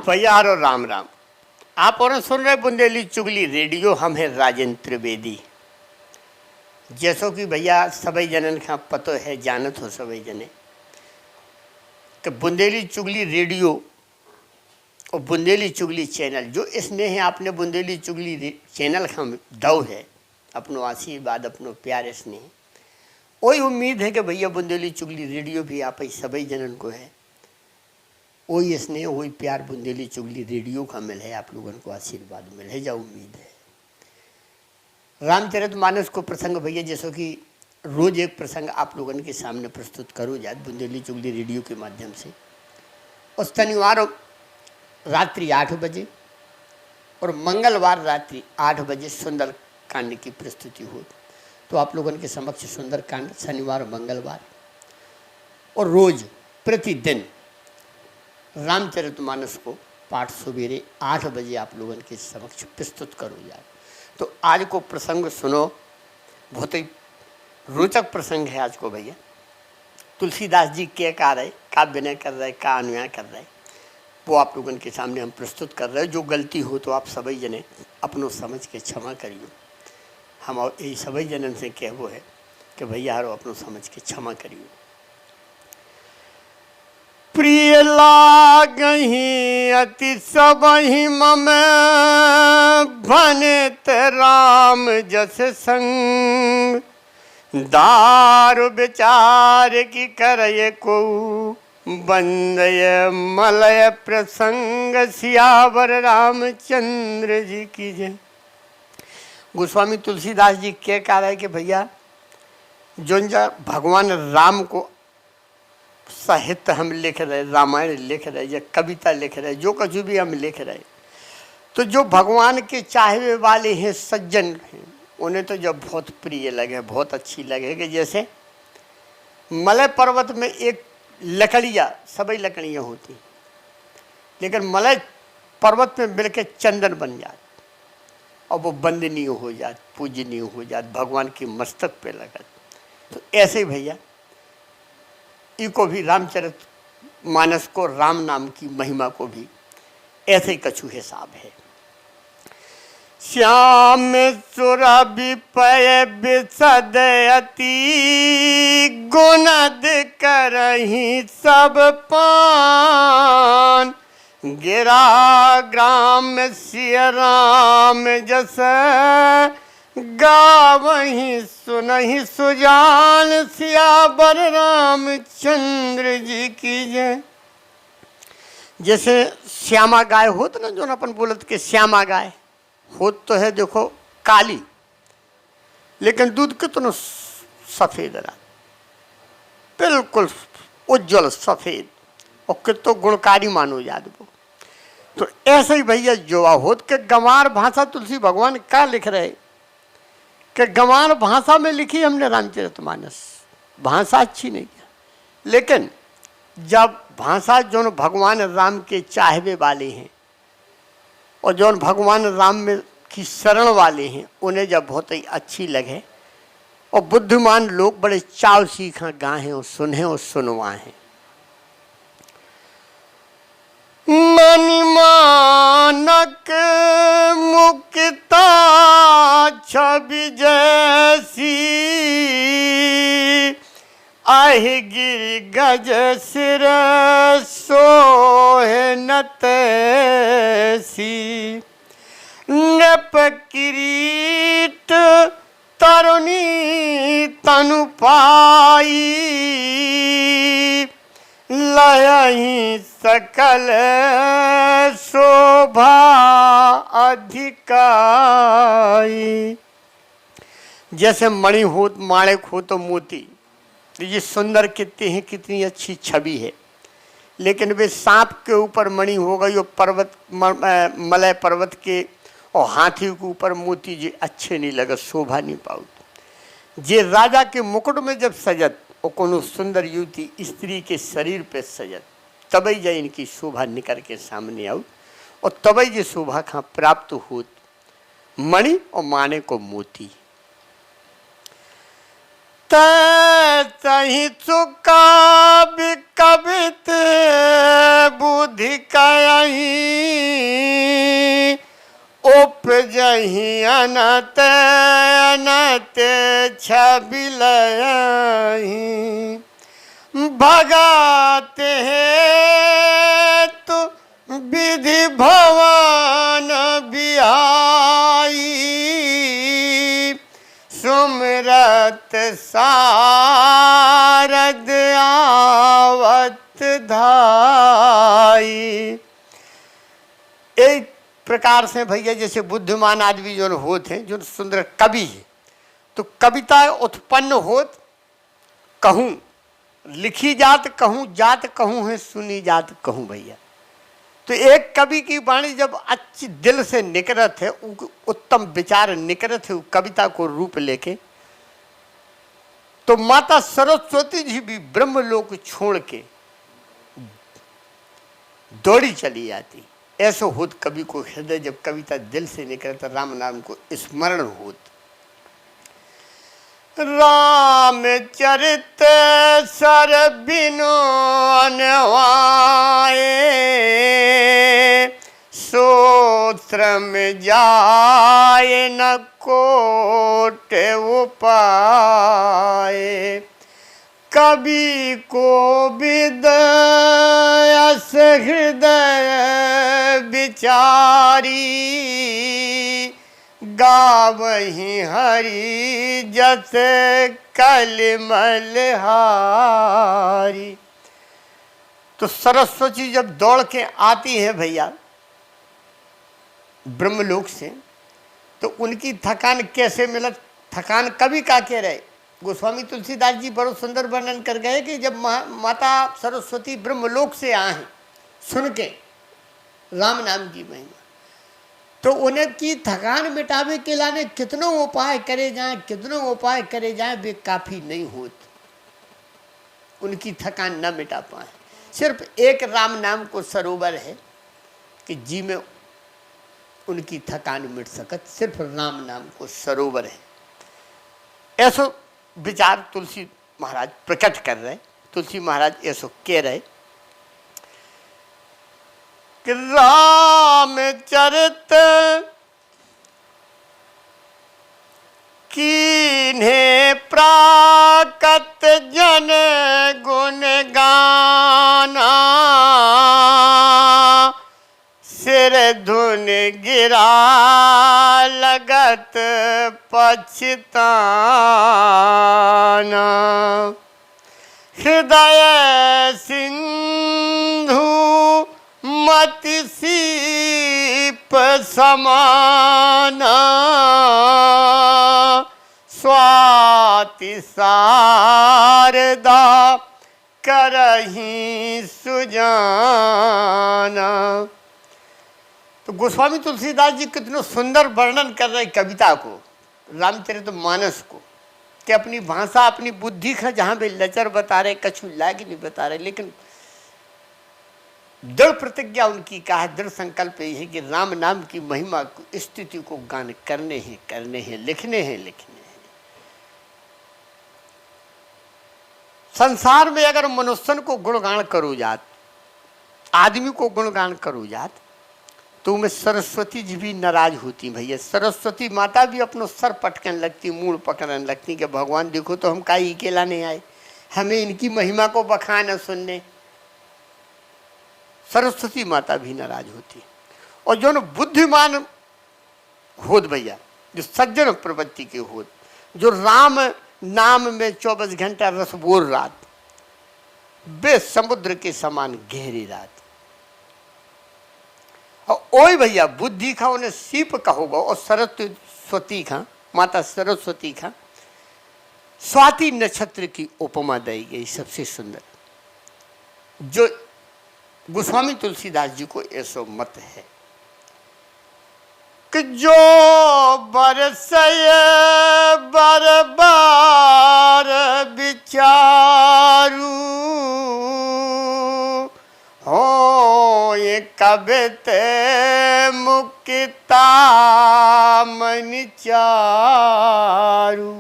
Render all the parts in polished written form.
भैया और राम राम। आप और सुन रहे बुंदेली चुगली रेडियो। हम है राजेंद्र त्रिवेदी। जैसो कि भैया सभी जनन का पतो है, जानत हो सभी जने कि बुंदेली चुगली रेडियो और बुंदेली चुगली चैनल जो स्नेह है आपने बुंदेली चुगली चैनल का दव है, अपनो आशीर्वाद अपनो प्यार स्नेह, वही उम्मीद है कि भैया बुंदेली चुगली रेडियो भी आप सभी जनन को है। वही स्नेह वही प्यार बुंदेली चुगली रेडियो का मिल है, आप लोगों को आशीर्वाद मिल है, जा उम्मीद है। रामचरितमानस को प्रसंग भैया जैसो कि रोज एक प्रसंग आप लोगों के सामने प्रस्तुत करो जात बुंदेली चुगली रेडियो के माध्यम से। और शनिवार रात्रि 8 बजे और मंगलवार रात्रि 8 बजे सुंदर कांड की प्रस्तुति हो। तो आप लोगों के समक्ष सुंदर कांड शनिवार मंगलवार और रोज प्रतिदिन रामचरितमानस को पाठ सवेरे 8 बजे आप लोगों के समक्ष प्रस्तुत करो जाए। तो आज को प्रसंग सुनो, बहुत ही रोचक प्रसंग है आज को भैया। तुलसीदास जी क्या कह रहे, का विनय कर रहे, का अन्याय कर रहे, वो आप लोगों के सामने हम प्रस्तुत कर रहे हैं। जो गलती हो तो आप सभी जने अपनों समझ के क्षमा करियो। हम और यही सभी जनन से कहवो है कि भैया हारो अपनों समझ के क्षमा करियो। प्रिय लागहि अति सबहि मम भनित राम जस संग, दारु विचार की करय को बंदय मलय प्रसंग, सियावर रामचंद्र जी की जय। गोस्वामी तुलसीदास जी क्या कह रहे कि भैया जो भगवान राम को साहित्य हम लिख रहे, रामायण लिख रहे या कविता लिख रहे, जो कुछ भी हम लिख रहे, तो जो भगवान के चाहने वाले हैं सज्जन हैं, उन्हें तो जब बहुत प्रिय लगे, बहुत अच्छी लगे कि जैसे मलय पर्वत में एक लकड़ियाँ, सभी लकड़ियाँ होती, लेकिन मलय पर्वत में मिलकर चंदन बन जात और वो वंदनीय हो जात, पूजनीय हो जात, भगवान के मस्तक पे लगत। तो ऐसे ही भैया इको भी रामचरित मानस को, राम नाम की महिमा को भी ऐसे ही कछु हिसाब है। श्याम सुर विपय विसद अति, गुणद करहि सब पान, गिरा ग्राम सिय राम जस, गावहि सुनहि सुजान, सियावर रामचंद्र जी की जय। जैसे श्यामा गाय होत ना, जो अपन बोलत के श्यामा गाय होत तो है देखो काली, लेकिन दूध कितना सफेद रहा, बिल्कुल उज्जवल सफेद, और कितो गुणकारी मानो जात वो। तो ऐसे ही भैया जो होत के गंवार भाषा तुलसी भगवान क्या लिख रहे कि गंवार भाषा में लिखी हमने रामचरितमानस। भाषा अच्छी नहीं है, लेकिन जब भाषा जो भगवान राम के चाहवे वाले हैं और जो भगवान राम में की शरण वाले हैं, उन्हें जब बहुत ही अच्छी लगे और बुद्धिमान लोग बड़े चाव सीखा गाएं और सुने और सुनवाएं। मनिमानक मुक्ता छवि जैसी, आहि गिर गज सिर सोहे न तैसी, नृप किरीट तरुणी तनु पाई, लयहि सकल शोभा अधिकाई। जैसे मणि हो, माणिक हो तो मोती, ये सुंदर कितने हैं, कितनी अच्छी छवि है, लेकिन वे सांप के ऊपर मणि हो गई और पर्वत मलय पर्वत के और हाथी के ऊपर मोती जे अच्छे नहीं लगत, शोभा नहीं पाऊ। जे राजा के मुकुट में जब सजत और कोनो सुंदर युवती स्त्री के शरीर पे सजत, तबई जा इनकी शोभा निकल के सामने आऊ और तबई जे शोभा खा प्राप्त होत मणि और माने को मोती। तही चुका कवित बुद्धि कही उपजही अनत अनत छबिलही भगत है तो विधि भवन बिहाई सुमरत सारद आवत धाई। एक प्रकार से भैया जैसे बुद्धिमान आदमी जो होते हैं, जो सुंदर कवि है, तो कविता उत्पन्न होत कहूँ लिखी जात कहूँ जात कहूँ है सुनी जात कहूँ भैया। तो एक कवि की वाणी जब अच्छी दिल से निकलत है, उत्तम विचार निकलत है कविता को रूप लेके, तो माता सरस्वती जी भी ब्रह्मलोक छोड़ के दौड़ी चली जाती। ऐसा होत कवि को हृदय जब कविता दिल से निकलता, राम नाम को स्मरण होत। रामचरित सर बिनो अनवाए सूत्र में जाए न कोट उपाए कवि को विदयस हृदय विचारी गावही हरि जस कलमल हारी। तो सरस्वती जब दौड़ के आती है भैया ब्रह्मलोक से, तो उनकी थकान कैसे मिलत? थकान कभी का कह रहे गोस्वामी तुलसीदास जी बड़ो सुंदर वर्णन कर गए कि जब माता सरस्वती ब्रह्मलोक से आए सुन के राम नाम की महिमा, तो उन्हें की थकान मिटावे के लाने कितनों उपाय करे जाएं वे काफ़ी नहीं होत, उनकी थकान न मिटा पाए। सिर्फ एक राम नाम को सरोवर है कि जी में उनकी थकान मिट सकत, सिर्फ राम नाम को सरोवर है। ऐसो विचार तुलसी महाराज प्रकट कर रहे। तुलसी महाराज ऐसो कह रहे कि रामचरित कीन्हे प्राकत जन गुण गाना सिर धुन गिरा लगत पछताना हृदय सिंधु मति सीप समाना स्वाति शारदा करही सुजाना। तो गोस्वामी तुलसीदास जी कितने सुंदर वर्णन कर रहे कविता को, रामचरितमानस को, कि अपनी भाषा अपनी बुद्धि का जहाँ भी लचर बता रहे, कछु लाग नहीं बता रहे, लेकिन दृढ़ प्रतिज्ञा उनकी का है, दृढ़ संकल्प यही है कि राम नाम की महिमा को स्थिति को गान करने हैं लिखने हैं। संसार में अगर मनुष्यन को गुणगान करो जात, आदमी को गुणगान करो जात, तो मैं सरस्वती जी भी नाराज होती भैया। सरस्वती माता भी अपनो सर पटकन लगती, मूड़ पकड़ने लगती कि भगवान देखो तो हम काई अकेला नहीं आए, हमें इनकी महिमा को बखाना सुनने। सरस्वती माता भी नाराज होती। और जो न बुद्धिमान होत भैया, जो सज्जन प्रवृत्ति के होत, जो राम नाम में 24 घंटा रस बोर रात, बे समुद्र के समान गहरी रात। और ओए भैया बुद्धि खा उन्हें सीप कहोगा। और सरस्वती खा, माता सरस्वती खा स्वाति नक्षत्र की उपमा दी गई सबसे सुंदर, जो गोस्वामी तुलसीदास जी को ऐसो मत है। कि जो बरसय बार बार विचारू हो ये कबे ते मुक्ता मन चारू।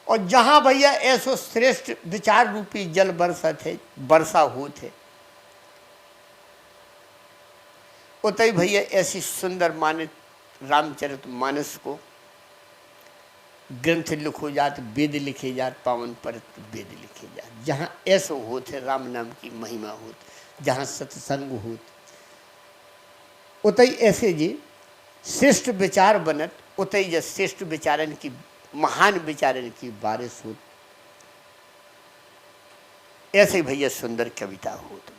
और जहाँ भैया ऐसो श्रेष्ठ विचार रूपी जल वर्षा होते उतई भैया ऐसी सुंदर मानित रामचरित मानस को ग्रंथ लिखो जात, वेद लिखे जात, पावन परत वेद लिखे जात। जहाँ ऐसो होते राम नाम की महिमा होत, जहाँ सत्संग होत उतई ऐसे जी श्रेष्ठ विचार बनत, उतई जे श्रेष्ठ विचारन की महान विचारन की बारिश होत। ऐसे भैया सुंदर कविता होत बा।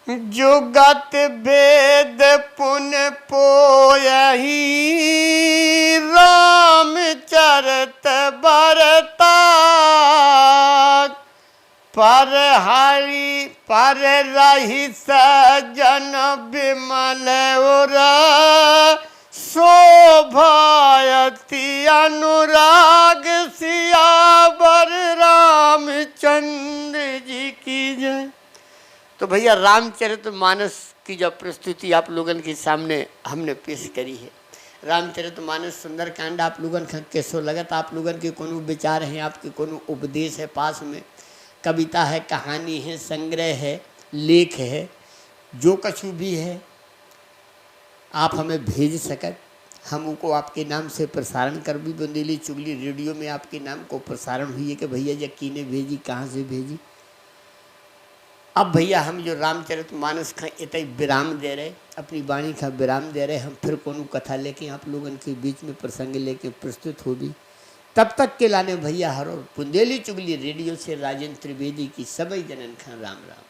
जो गत वेद पुन पोयहि रामचरित बरता पर हरि पर रही सजन विमल उर शोभायति अनुराग सियावर रामचंद्र जी की जय। तो भैया रामचरित मानस की जो प्रस्तुति आप लोगन के सामने हमने पेश करी है, रामचरित मानस सुंदरकांड आप लोगन का कैसो लगत? आप लोगन के कोनो विचार हैं, आपके कोनो उपदेश है, पास में कविता है, कहानी है, संग्रह है, लेख है, जो कुछ भी है आप हमें भेज सकत। हम उनको आपके नाम से प्रसारण कर भी बुंदेली चुगली रेडियो में आपके नाम को प्रसारण हुई है कि भैया ये किने भेजी, कहाँ से भेजी। अब भैया हम जो रामचरित मानस का इतने विराम दे रहे, अपनी वाणी का विराम दे रहे, हम फिर कोनो कथा लेके आप लोगन के बीच में प्रसंग लेके प्रस्तुत होगी। तब तक के लाने भैया हर और बुंदेली चुगली रेडियो से राजेंद्र त्रिवेदी की सभी जनन खां राम राम।